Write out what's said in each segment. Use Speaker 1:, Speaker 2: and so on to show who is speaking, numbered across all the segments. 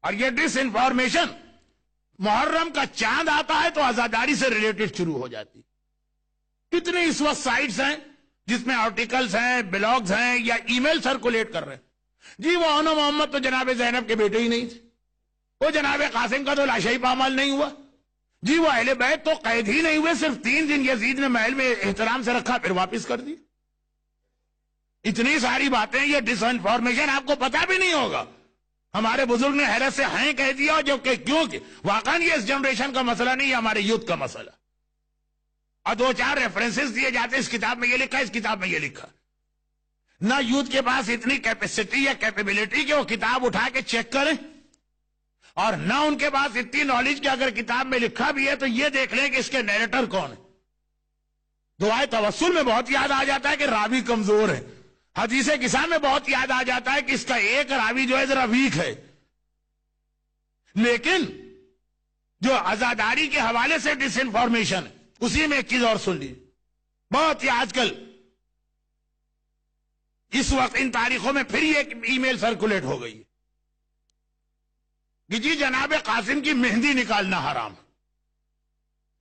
Speaker 1: اور یہ ڈس انفارمیشن محرم کا چاند آتا ہے تو عزاداری سے ریلیٹڈ شروع ہو جاتی. کتنے اس وقت سائٹس ہیں جس میں آرٹیکلز ہیں، بلاگز ہیں یا ای میل سرکولیٹ کر رہے ہیں. جی وہ آنا محمد تو جناب زینب کے بیٹے ہی نہیں تھے، وہ جناب قاسم کا تو لاشعی پامال نہیں ہوا. جی وہ اہل بیت تو قید ہی نہیں ہوئے، صرف 3 دن یزید نے محل میں احترام سے رکھا پھر واپس کر دی. اتنی ساری باتیں، یہ ڈس انفارمیشن آپ کو پتا بھی نہیں ہوگا. ہمارے بزرگ نے حیرت سے ہائیں کہہ دیا، جو کہ کیونکہ واقعا یہ اس جنریشن کا مسئلہ نہیں، یہ ہمارے یوتھ کا مسئلہ. اور 2-4 ریفرنسز دیے جاتے، اس کتاب میں یہ لکھا، اس کتاب میں یہ لکھا. نہ یوتھ کے پاس اتنی کیپیسٹی یا کیپیبلٹی کہ وہ کتاب اٹھا کے چیک کریں، اور نہ ان کے پاس اتنی نالج کہ اگر کتاب میں لکھا بھی ہے تو یہ دیکھ لیں کہ اس کے نیریٹر کون ہے. دعائے توسل میں بہت یاد آ جاتا ہے کہ راوی کمزور ہے. حدیث کسا میں بہت یاد آ جاتا ہے کہ اس کا ایک راوی جو ہے ذرا ویک ہے. لیکن جو عزاداری کے حوالے سے ڈس انفارمیشن ہے، اسی میں ایک چیز اور سن لی، بہت ہی آج کل اس وقت ان تاریخوں میں پھر یہ ای میل سرکولیٹ ہو گئی کہ جی جناب قاسم کی مہندی نکالنا حرام.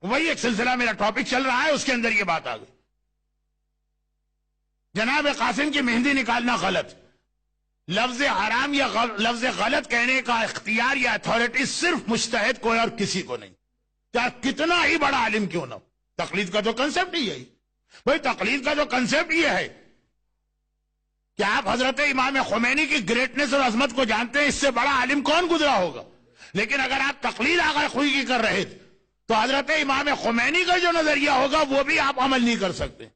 Speaker 1: وہی ایک سلسلہ میرا ٹاپک چل رہا ہے، اس کے اندر یہ بات آ گئی. جناب قاسم کی مہندی نکالنا غلط. لفظ حرام یا لفظ غلط کہنے کا اختیار یا اتھارٹی صرف مجتہد کو ہے اور کسی کو نہیں، چاہے کتنا ہی بڑا عالم کیوں نہ ہو. تقلید کا تو کنسپٹ ہی ہے بھائی. تقلید کا جو کنسپٹ یہ ہے کہ آپ حضرت امام خمینی کی گریٹنس اور عظمت کو جانتے ہیں، اس سے بڑا عالم کون گزرا ہوگا. لیکن اگر آپ تقلید آغا خوئی کی کر رہے تھے تو حضرت امام خمینی کا جو نظریہ ہوگا وہ بھی آپ عمل نہیں کر سکتے.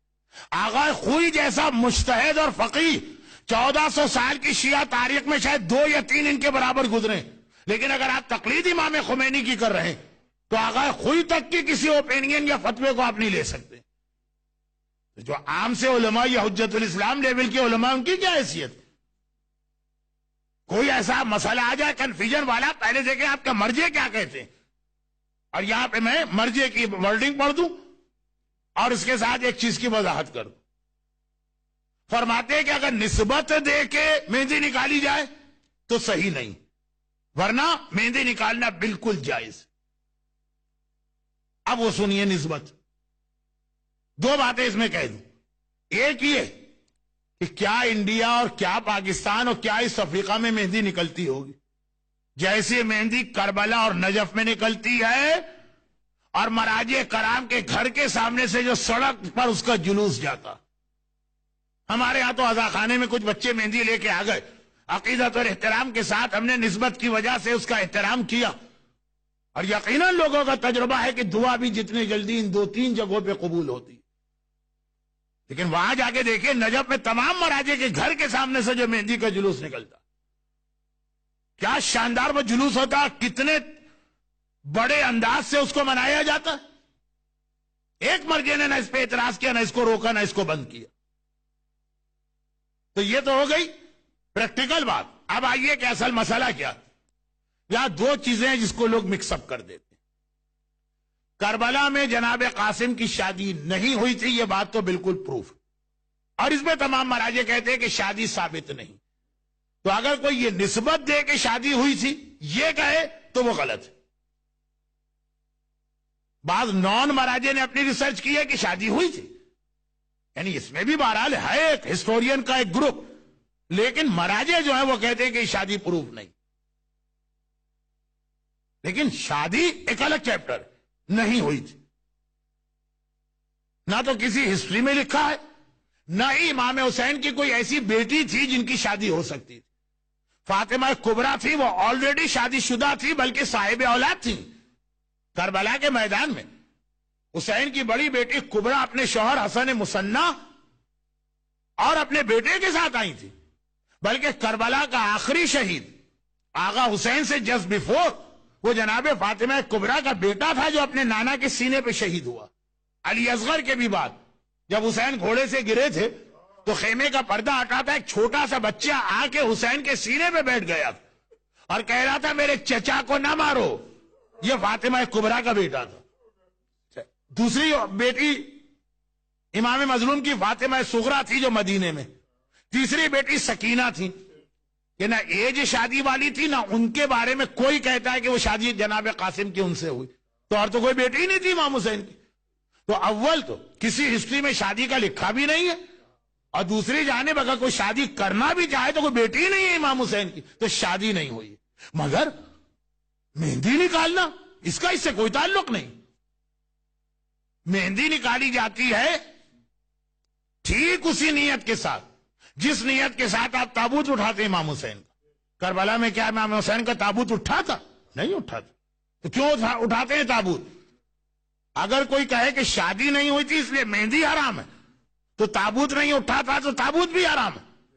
Speaker 1: آغا خوئی جیسا مجتہد اور فقیہ 1400 سال کی شیعہ تاریخ میں شاید 2 یا 3 ان کے برابر گزرے. لیکن اگر آپ تقلید امام خمینی کی کر رہے ہیں تو آغا خوئی تک کی کسی اوپینین یا فتوے کو آپ نہیں لے سکتے. جو عام سے علماء یا حجت الاسلام لیول کے علماء، ان کی کیا حیثیت؟ کوئی ایسا مسئلہ آ جائے کنفیوژن والا، پہلے دیکھیں آپ کا مرجع کیا کہتے ہیں. اور یہاں پہ میں مرجع کی ورڈنگ پڑھ دوں اور اس کے ساتھ ایک چیز کی وضاحت کر دوں. فرماتے ہیں کہ اگر نسبت دے کے مہندی نکالی جائے تو صحیح نہیں، ورنہ مہندی نکالنا بالکل جائز. اب وہ سنیے نسبت. 2 باتیں اس میں کہہ دوں. ایک یہ کہ کیا انڈیا اور کیا پاکستان اور کیا اس افریقہ میں مہندی نکلتی ہوگی جیسی مہندی کربلا اور نجف میں نکلتی ہے، اور مراجع کرام کے گھر کے سامنے سے جو سڑک پر اس کا جلوس جاتا. ہمارے ہاں تو عزاخانے میں کچھ بچے مہندی لے کے آ گئے، عقیدت اور احترام کے ساتھ ہم نے نسبت کی وجہ سے اس کا احترام کیا، اور یقیناً لوگوں کا تجربہ ہے کہ دعا بھی جتنے جلدی ان 2-3 جگہوں پہ قبول ہوتی. لیکن وہاں جا کے دیکھیں نجف میں تمام مراجع کے گھر کے سامنے سے جو مہندی کا جلوس نکلتا، کیا شاندار وہ جلوس ہوتا، کتنے بڑے انداز سے اس کو منایا جاتا. ایک مرجع نے نہ اس پہ اعتراض کیا، نہ اس کو روکا، نہ اس کو بند کیا. تو یہ تو ہو گئی پریکٹیکل بات. اب آئیے کہ اصل مسئلہ کیا. یہاں 2 چیزیں ہیں جس کو لوگ مکس اپ کر دیتے ہیں. کربلا میں جناب قاسم کی شادی نہیں ہوئی تھی، یہ بات تو بالکل پروف، اور اس میں تمام مراجع کہتے ہیں کہ شادی ثابت نہیں. تو اگر کوئی یہ نسبت دے کہ شادی ہوئی تھی یہ کہے تو وہ غلط ہے. بعض نان مراجع نے اپنی ریسرچ کی ہے کہ شادی ہوئی تھی، یعنی اس میں بھی بہرحال ہے ایک ہسٹورین کا ایک گروپ، لیکن مراجع جو ہیں وہ کہتے ہیں کہ شادی پروف نہیں. لیکن شادی ایک الگ چیپٹر نہیں ہوئی تھی. نہ تو کسی ہسٹری میں لکھا ہے، نہ ہی امام حسین کی کوئی ایسی بیٹی تھی جن کی شادی ہو سکتی تھی. فاطمہ کبریٰ تھی، وہ آلریڈی شادی شدہ تھی، بلکہ صاحب اولاد تھی. کربلا کے میدان میں حسین کی بڑی بیٹی کبریٰ اپنے شوہر حسن مثنی اور اپنے بیٹے کے ساتھ آئی تھی. بلکہ کربلا کا آخری شہید آغا حسین سے جسٹ بیفور وہ جناب فاطمہ کبریٰ کا بیٹا تھا جو اپنے نانا کے سینے پہ شہید ہوا. علی اصغر کے بھی بعد جب حسین گھوڑے سے گرے تھے تو خیمے کا پردہ ہٹاتا ایک چھوٹا سا بچہ آ کے حسین کے سینے پہ بیٹھ گیا اور کہہ رہا تھا میرے چچا کو نہ مارو. یہ فاطمہ کبریٰ کا بیٹا تھا. دوسری بیٹی امام مظلوم کی فاطمہ صغریٰ تھی جو مدینے میں. تیسری بیٹی سکینہ تھی. کہ نہ ایج شادی والی تھی، نہ ان کے بارے میں کوئی کہتا ہے کہ وہ شادی جناب قاسم کی ان سے ہوئی، تو اور تو کوئی بیٹی ہی نہیں تھی امام حسین کی. تو اول تو کسی ہسٹری میں شادی کا لکھا بھی نہیں ہے، اور دوسری جانب اگر کوئی شادی کرنا بھی چاہے تو کوئی بیٹی ہی نہیں ہے امام حسین کی، تو شادی نہیں ہوئی. مگر مہندی نکالنا اس کا اس سے کوئی تعلق نہیں. مہندی نکالی جاتی ہے ٹھیک اسی نیت کے ساتھ جس نیت کے ساتھ آپ تابوت اٹھاتے ہیں امام حسین کا. کربلا میں کیا امام حسین کا تابوت اٹھا تھا؟ نہیں اٹھا تھا. تو کیوں اٹھاتے ہیں تابوت؟ اگر کوئی کہے کہ شادی نہیں ہوئی تھی اس لیے مہندی حرام ہے، تو تابوت نہیں اٹھا تھا تو تابوت بھی حرام ہے.